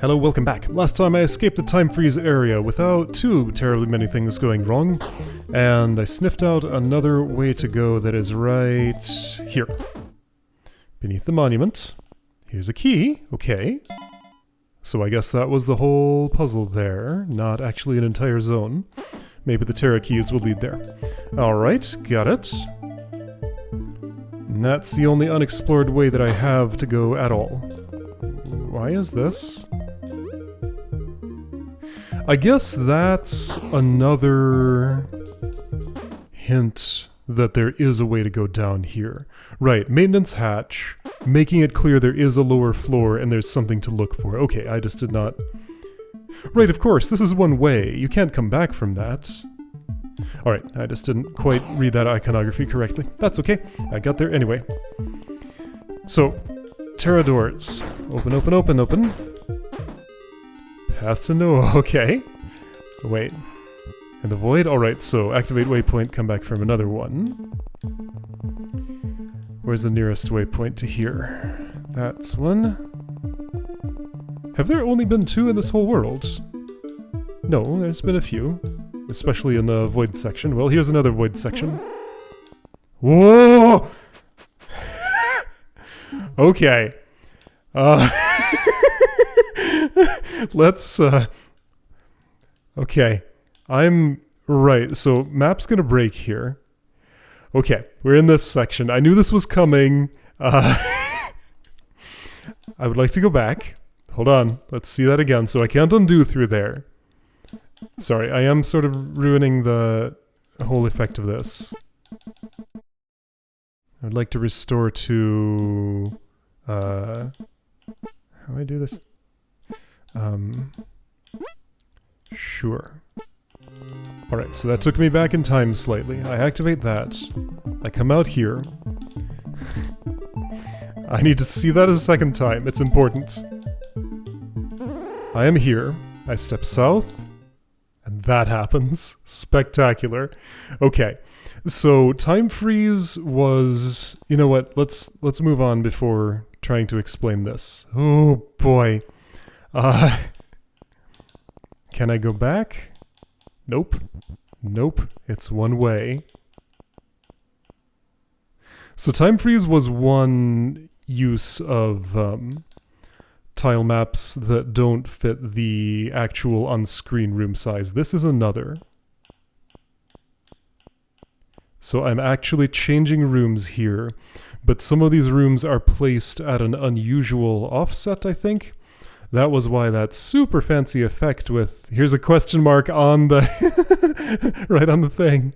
Hello, welcome back. Last time I escaped the time freeze area without too terribly many things going wrong, and I sniffed out another way to go that is right here. Beneath the monument. Here's a key, okay. So I guess that was the whole puzzle there, not actually an entire zone. Maybe the Terra keys will lead there. Alright, got it. And that's the only unexplored way that I have to go at all. Why is this? I guess that's another hint that there is a way to go down here. Right, maintenance hatch, making it clear there is a lower floor and there's something to look for. Okay, I just did not... Right, of course, this is one way. You can't come back from that. Alright, I just didn't quite read that iconography correctly. That's okay, I got there anyway. So, Terra doors. Open, open, open, open. Path to Noah, okay. Wait. And the void? Alright, so activate waypoint, come back from another one. Where's the nearest waypoint to here? That's one. Have there only been two in this whole world? No, there's been a few. Especially in the void section. Well, here's another void section. Whoa! Okay. Let's, okay. I'm right, so map's gonna break here. Okay, we're in this section. I knew this was coming. I would like to go back. Hold on, let's see that again. So I can't undo through there. Sorry, I am sort of ruining the whole effect of this. I'd like to restore to... how do I do this? Sure. Alright, so that took me back in time slightly. I activate that. I come out here. I need to see that a second time. It's important. I am here. I step south. And that happens. Spectacular. Okay. So time freeze was... You know what? Let's move on before trying to explain this. Oh boy. Can I go back? Nope. Nope. It's one way. So time freeze was one use of tile maps that don't fit the actual on-screen room size. This is another. So I'm actually changing rooms here, but some of these rooms are placed at an unusual offset, I think. That was why that super fancy effect with, here's a question mark on the, right on the thing.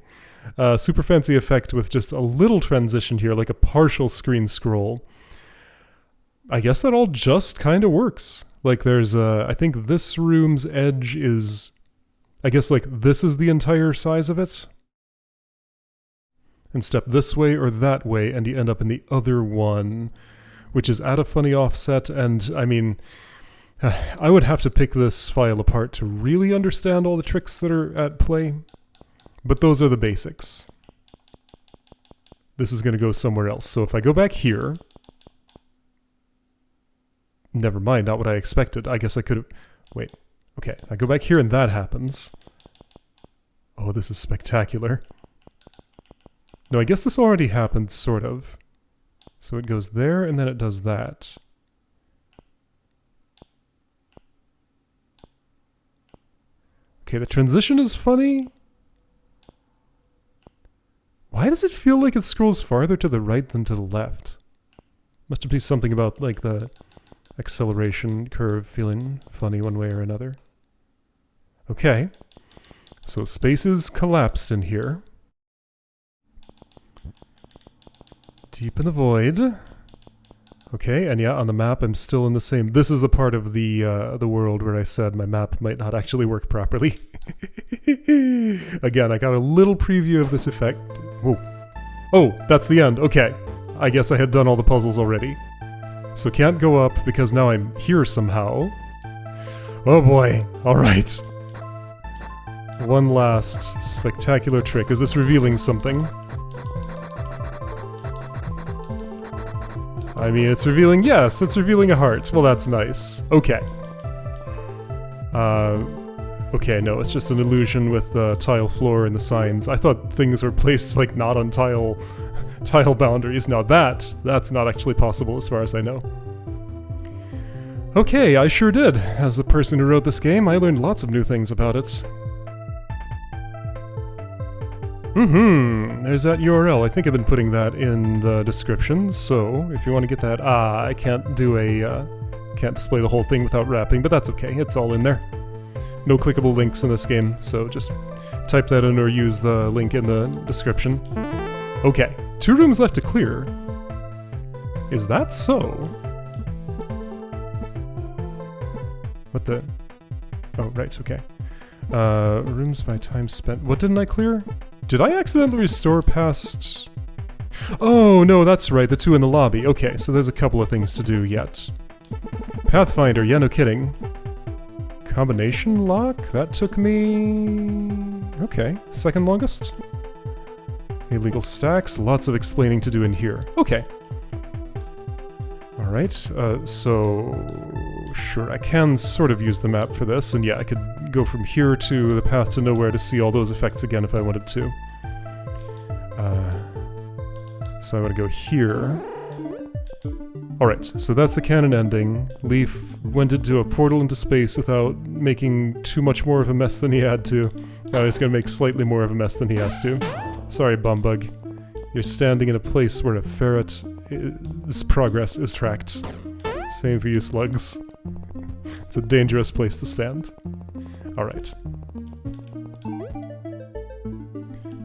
Super fancy effect with just a little transition here, like a partial screen scroll. I guess that all just kind of works. Like there's I think this room's edge is, I guess like this is the entire size of it. And step this way or that way and you end up in the other one, which is at a funny offset. And I mean, I would have to pick this file apart to really understand all the tricks that are at play. But those are the basics. This is going to go somewhere else. So if I go back here... Never mind, not what I expected. I guess I could have... Wait. Okay, I go back here and that happens. Oh, this is spectacular. No, I guess this already happened, sort of. So it goes there and then it does that. Okay, the transition is funny. Why does it feel like it scrolls farther to the right than to the left? Must be something about, like, the acceleration curve feeling funny one way or another. Okay. So space is collapsed in here. Deep in the void. Okay, and yeah, on the map I'm still in the same... This is the part of the world where I said my map might not actually work properly. Again, I got a little preview of this effect. Whoa. Oh, that's the end. Okay. I guess I had done all the puzzles already. So can't go up because now I'm here somehow. Oh boy. Alright. One last spectacular trick. Is this revealing something? I mean, it's revealing... Yes, it's revealing a heart. Well, that's nice. Okay. Okay, no, it's just an illusion with the tile floor and the signs. I thought things were placed like not on tile boundaries. Now that's not actually possible as far as I know. Okay, I sure did. As the person who wrote this game, I learned lots of new things about it. There's that URL. I think I've been putting that in the description, so if you want to get that... I can't do can't display the whole thing without wrapping, but that's okay. It's all in there. No clickable links in this game, so just type that in or use the link in the description. Okay, 2 rooms left to clear. Is that so? What the... Oh, right, okay. Rooms by time spent... What didn't I clear? Did I accidentally restore past... Oh, no, that's right, the 2 in the lobby. Okay, so there's a couple of things to do yet. Pathfinder, yeah, no kidding. Combination lock? That took me... Okay, second longest. Illegal stacks, lots of explaining to do in here. Okay. Alright, so... Sure, I can sort of use the map for this, and yeah, I could go from here to the path to nowhere to see all those effects again if I wanted to. So I want to go here. Alright, so that's the canon ending. Leaf went into a portal into space without making too much more of a mess than he had to. Now he's gonna make slightly more of a mess than he has to. Sorry, Bumbug. You're standing in a place where a ferret's progress is tracked. Same for you, slugs. It's a dangerous place to stand. Alright.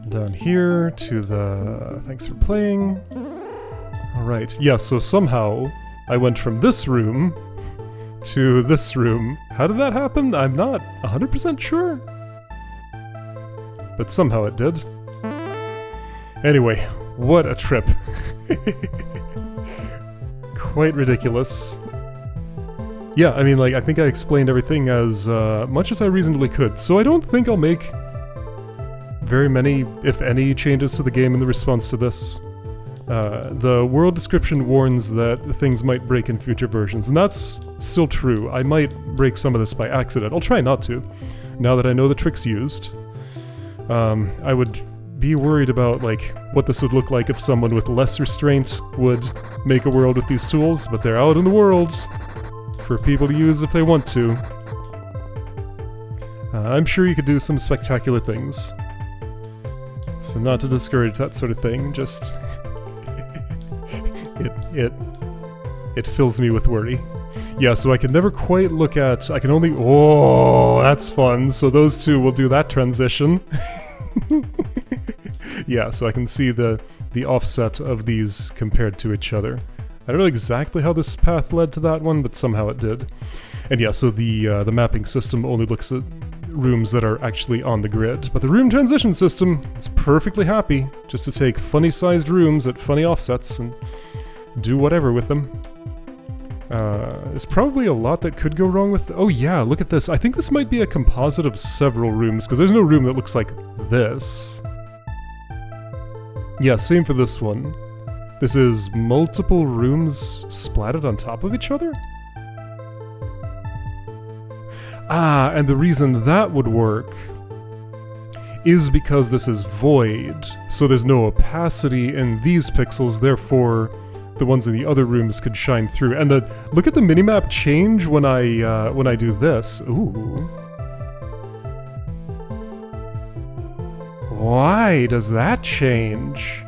Down here to the... Thanks for playing. Alright, yeah, so somehow I went from this room to this room. How did that happen? I'm not 100% sure. But somehow it did. Anyway, what a trip. Quite ridiculous. Yeah, I mean, like, I think I explained everything as much as I reasonably could, so I don't think I'll make very many, if any, changes to the game in the response to this. The world description warns that things might break in future versions, and that's still true. I might break some of this by accident. I'll try not to, now that I know the trick's used. I would be worried about, like, what this would look like if someone with less restraint would make a world with these tools, but they're out in the world for people to use if they want to. I'm sure you could do some spectacular things. So not to discourage that sort of thing, just... it fills me with worry. Yeah, so I can never quite look at... I can only... Oh, that's fun. So those two will do that transition. Yeah, so I can see the offset of these compared to each other. I don't know exactly how this path led to that one, but somehow it did. And yeah, so the mapping system only looks at rooms that are actually on the grid. But the room transition system is perfectly happy just to take funny-sized rooms at funny offsets and do whatever with them. There's probably a lot that could go wrong with... Oh yeah, look at this. I think this might be a composite of several rooms, because there's no room that looks like this. Yeah, same for this one. This is multiple rooms splatted on top of each other? Ah, and the reason that would work is because this is void, so there's no opacity in these pixels, therefore the ones in the other rooms could shine through. And look at the minimap change when I do this. Ooh. Why does that change?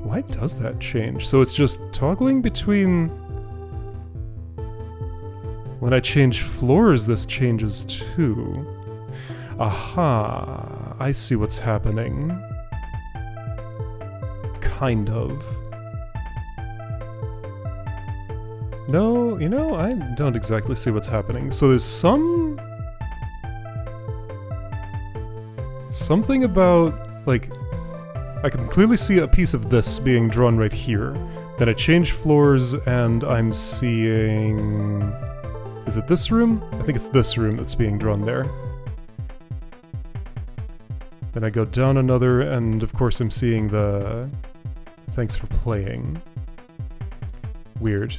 Why does that change? So it's just toggling between... When I change floors, this changes too. Aha, I see what's happening. Kind of. No, you know, I don't exactly see what's happening. So there's something about, like, I can clearly see a piece of this being drawn right here. Then I change floors and I'm seeing... Is it this room? I think it's this room that's being drawn there. Then I go down another, and of course I'm seeing the... Thanks for playing. Weird.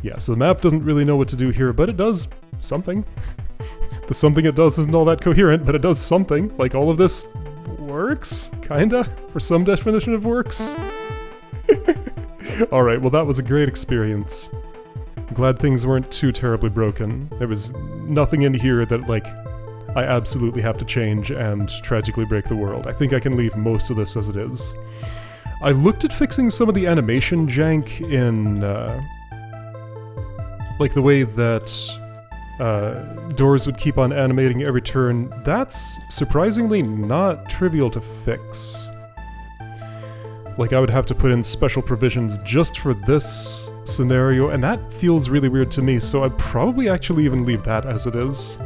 Yeah, so the map doesn't really know what to do here, but it does something. The something it does isn't all that coherent, but it does something. Like, all of this works? Kinda? For some definition of works? Alright, well that was a great experience. Glad things weren't too terribly broken. There was nothing in here that, like, I absolutely have to change and tragically break the world. I think I can leave most of this as it is. I looked at fixing some of the animation jank in, like the way that doors would keep on animating every turn. That's surprisingly not trivial to fix. Like, I would have to put in special provisions just for this scenario, and that feels really weird to me, so I'd probably actually even leave that as it is.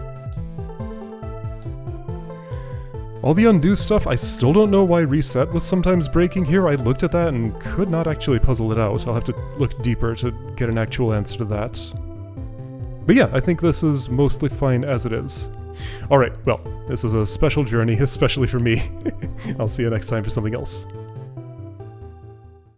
All the undo stuff, I still don't know why reset was sometimes breaking here. I looked at that and could not actually puzzle it out. I'll have to look deeper to get an actual answer to that. But yeah, I think this is mostly fine as it is. Alright, well, this was a special journey, especially for me. I'll see you next time for something else.